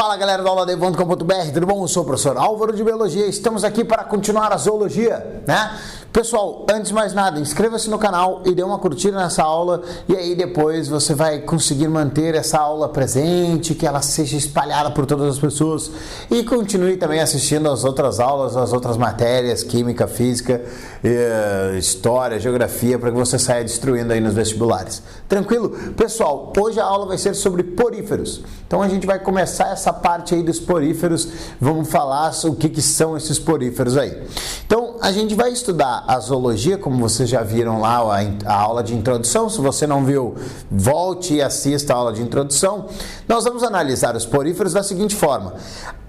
Fala galera do auladay.com.br, tudo bom? Eu sou o professor Álvaro de Biologia, estamos aqui para continuar a zoologia, né? Pessoal, antes de mais nada, inscreva-se no canal e dê uma curtida nessa aula e aí depois você vai conseguir manter essa aula presente, que ela seja espalhada por todas as pessoas e continue também assistindo as outras aulas, as outras matérias, química, física, história, geografia, para que você saia destruindo aí nos vestibulares. Tranquilo? Pessoal, hoje a aula vai ser sobre poríferos. Então a gente vai começar essa parte aí dos poríferos, vamos falar o que são esses poríferos aí. Então a gente vai estudar a zoologia, como vocês já viram lá a aula de introdução. Se você não viu, volte e assista a aula de introdução. Nós vamos analisar os poríferos da seguinte forma,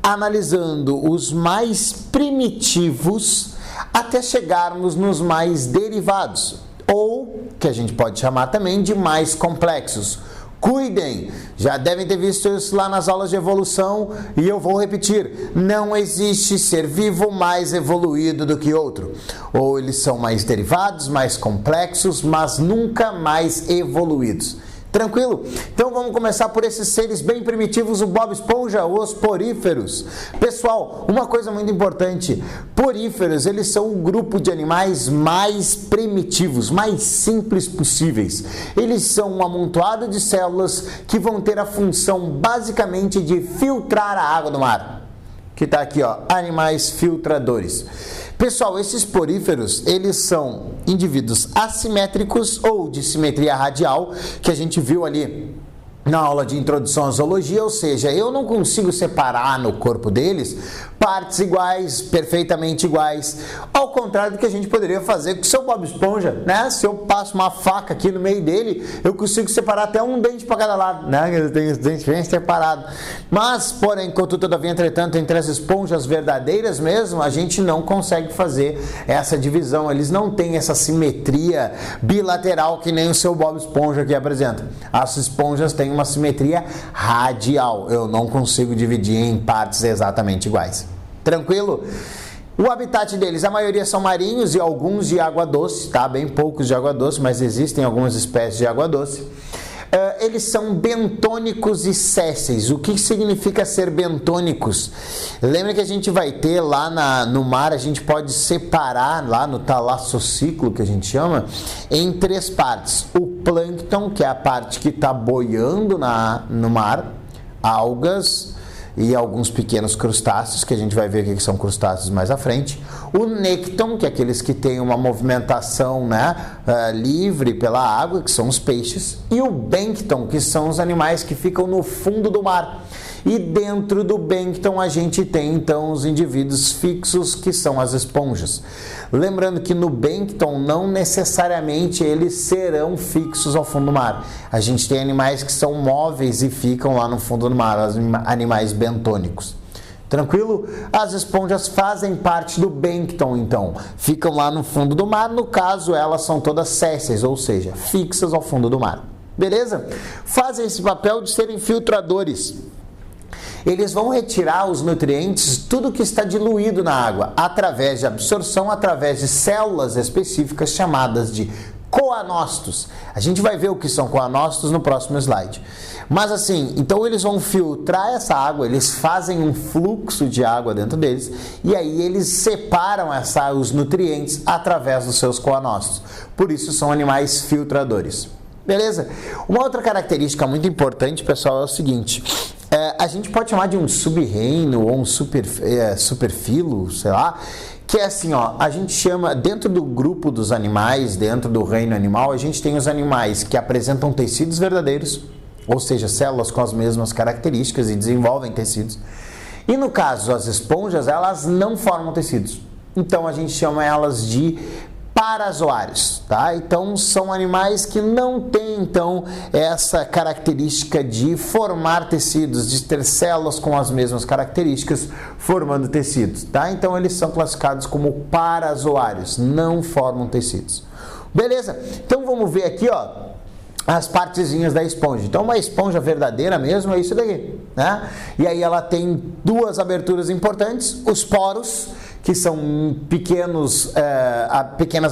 analisando os mais primitivos até chegarmos nos mais derivados, ou que a gente pode chamar também de mais complexos. Cuidem, já devem ter visto isso lá nas aulas de evolução e eu vou repetir, não existe ser vivo mais evoluído do que outro. Ou eles são mais derivados, mais complexos, mas nunca mais evoluídos. Tranquilo? Então vamos começar por esses seres bem primitivos, o Bob Esponja, os poríferos. Pessoal, uma coisa muito importante, poríferos, eles são o grupo de animais mais primitivos, mais simples possíveis. Eles são um amontoado de células que vão ter a função basicamente de filtrar a água do mar. Que está aqui, ó, animais filtradores. Pessoal, esses poríferos, eles são indivíduos assimétricos ou de simetria radial, que a gente viu ali na aula de introdução à zoologia, ou seja, eu não consigo separar no corpo deles partes iguais, perfeitamente iguais, ao contrário do que a gente poderia fazer com o seu Bob Esponja, né? Se eu passo uma faca aqui no meio dele, eu consigo separar até um dente para cada lado, né? Ele tem os dentes bem separados. Mas, porém, contudo, todavia, entretanto, entre as esponjas verdadeiras mesmo, a gente não consegue fazer essa divisão, eles não têm essa simetria bilateral que nem o seu Bob Esponja aqui apresenta. As esponjas têm uma simetria radial, eu não consigo dividir em partes exatamente iguais. Tranquilo? O habitat deles, a maioria são marinhos e alguns de água doce, tá? Bem poucos de água doce, mas existem algumas espécies de água doce. Eles são bentônicos e sésseis. O que significa ser bentônicos? Lembra que a gente vai ter lá no mar, a gente pode separar lá no talassociclo, que a gente chama, em três partes. O plâncton, que é a parte que está boiando no mar, algas e alguns pequenos crustáceos, que a gente vai ver o que são crustáceos mais à frente. O nêcton, que é aqueles que têm uma movimentação, né, livre pela água, que são os peixes. E o bêncton, que são os animais que ficam no fundo do mar. E dentro do bêncton a gente tem então os indivíduos fixos, que são as esponjas. Lembrando que no bêncton não necessariamente eles serão fixos ao fundo do mar. A gente tem animais que são móveis e ficam lá no fundo do mar, os animais bentônicos. Tranquilo? As esponjas fazem parte do bêncton, então. Ficam lá no fundo do mar, no caso elas são todas sésseis, ou seja, fixas ao fundo do mar. Beleza? Fazem esse papel de serem filtradores. Eles vão retirar os nutrientes, tudo que está diluído na água, através de absorção, através de células específicas chamadas de coanócitos. A gente vai ver o que são coanócitos no próximo slide. Mas assim, então eles vão filtrar essa água, eles fazem um fluxo de água dentro deles e aí eles separam os nutrientes através dos seus coanócitos. Por isso são animais filtradores. Beleza? Uma outra característica muito importante, pessoal, é o seguinte. A gente pode chamar de um sub-reino ou um superfilo, sei lá, que é assim, ó, a gente chama, dentro do grupo dos animais, dentro do reino animal, a gente tem os animais que apresentam tecidos verdadeiros, ou seja, células com as mesmas características e desenvolvem tecidos. E no caso, as esponjas, elas não formam tecidos. Então a gente chama elas de parazoários, tá? Então são animais que não têm então essa característica de formar tecidos, de ter células com as mesmas características formando tecidos, tá? Então eles são classificados como parazoários, não formam tecidos. Beleza? Então vamos ver aqui, ó, as partezinhas da esponja. Então uma esponja verdadeira mesmo é isso daqui, né? E aí ela tem duas aberturas importantes, os poros, que são pequenas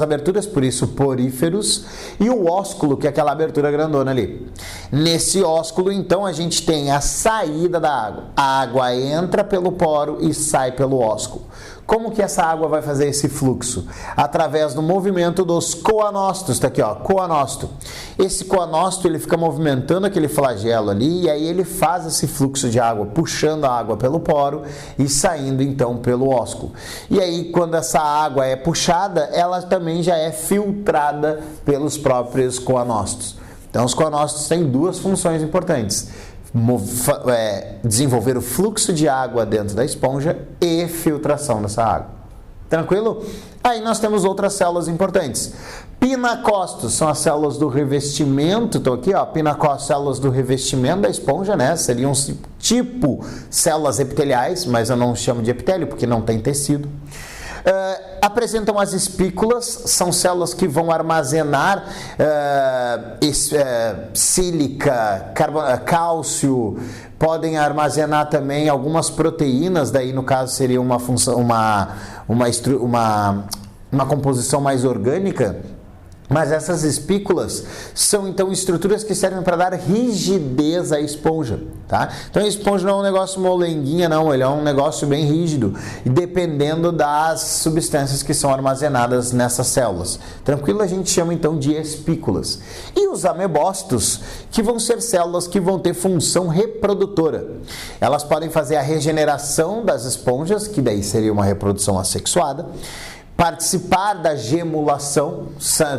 aberturas, por isso poríferos, e o ósculo, que é aquela abertura grandona ali. Nesse ósculo, então, a gente tem a saída da água. A água entra pelo poro e sai pelo ósculo. Como que essa água vai fazer esse fluxo? Através do movimento dos coanócitos, tá aqui, ó, coanócito. Esse coanócito, ele fica movimentando aquele flagelo ali, e aí ele faz esse fluxo de água, puxando a água pelo poro e saindo então pelo ósculo. E aí, quando essa água é puxada, ela também já é filtrada pelos próprios coanócitos. Então, os coanócitos têm duas funções importantes: desenvolver o fluxo de água dentro da esponja e filtração dessa água. Tranquilo? Aí nós temos outras células importantes. Pinacócitos são as células do revestimento. Estou aqui, ó, pinacócitos, células do revestimento da esponja, né? Seriam tipo células epiteliais, mas eu não chamo de epitélio porque não tem tecido. Apresentam as espículas, são células que vão armazenar sílica, cálcio, podem armazenar também algumas proteínas, daí no caso seria uma função, uma composição mais orgânica. Mas essas espículas são então estruturas que servem para dar rigidez à esponja, tá? Então a esponja não é um negócio molenguinha, não, ele é um negócio bem rígido, dependendo das substâncias que são armazenadas nessas células. Tranquilo? A gente chama então de espículas. E os amebócitos, que vão ser células que vão ter função reprodutora. Elas podem fazer a regeneração das esponjas, que daí seria uma reprodução assexuada, participar da gemulação,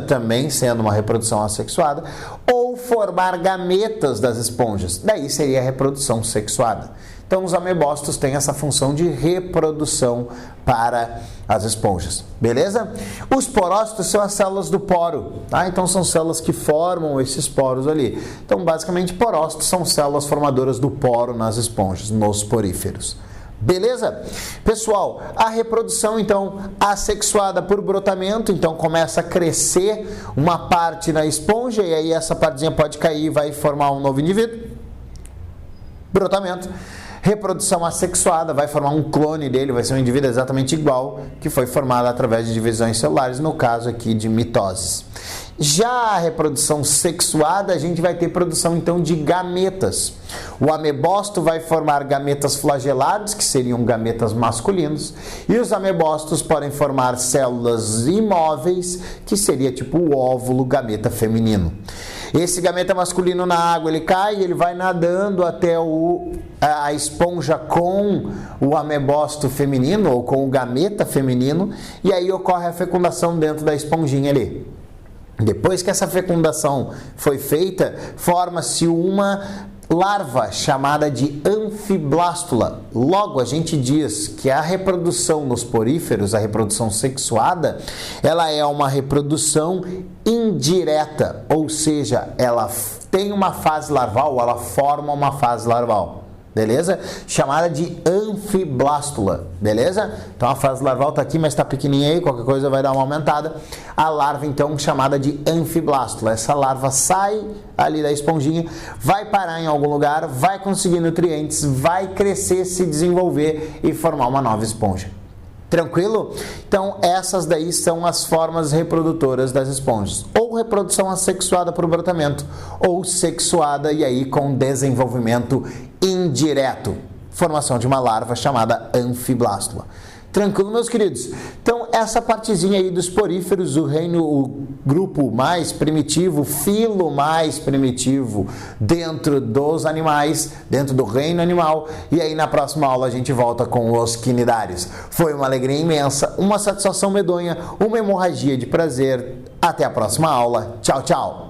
também sendo uma reprodução assexuada, ou formar gametas das esponjas, daí seria a reprodução sexuada. Então, os amebócitos têm essa função de reprodução para as esponjas, beleza? Os porócitos são as células do poro, tá? Então, são células que formam esses poros ali. Então, basicamente, porócitos são células formadoras do poro nas esponjas, nos poríferos. Beleza? Pessoal, a reprodução, então, assexuada por brotamento, então começa a crescer uma parte na esponja e aí essa partezinha pode cair e vai formar um novo indivíduo. Brotamento. Reprodução assexuada, vai formar um clone dele, vai ser um indivíduo exatamente igual, que foi formado através de divisões celulares, no caso aqui de mitoses. Já a reprodução sexuada, a gente vai ter produção então de gametas. O amebócito vai formar gametas flagelados, que seriam gametas masculinos, e os amebócitos podem formar células imóveis, que seria tipo o óvulo gameta feminino. Esse gameta masculino na água, ele cai, ele vai nadando até a esponja com o amebócito feminino, ou com o gameta feminino, e aí ocorre a fecundação dentro da esponjinha ali. Depois que essa fecundação foi feita, forma-se uma larva chamada de anfiblástula. Logo, a gente diz que a reprodução nos poríferos, a reprodução sexuada, ela é uma reprodução indireta, ou seja, ela tem uma fase larval, ela forma uma fase larval. Beleza? Chamada de anfiblástula, beleza? Então a fase larval está aqui, mas está pequenininha aí, qualquer coisa vai dar uma aumentada. A larva, então, chamada de anfiblástula. Essa larva sai ali da esponjinha, vai parar em algum lugar, vai conseguir nutrientes, vai crescer, se desenvolver e formar uma nova esponja. Tranquilo? Então, essas daí são as formas reprodutoras das esponjas. Ou reprodução assexuada por brotamento, ou sexuada e aí com desenvolvimento indireto. Formação de uma larva chamada anfiblástula. Tranquilo, meus queridos? Então, essa partezinha aí dos poríferos, o grupo mais primitivo, o filo mais primitivo dentro dos animais, dentro do reino animal. E aí, na próxima aula, a gente volta com os quinidários. Foi uma alegria imensa, uma satisfação medonha, uma hemorragia de prazer. Até a próxima aula. Tchau, tchau!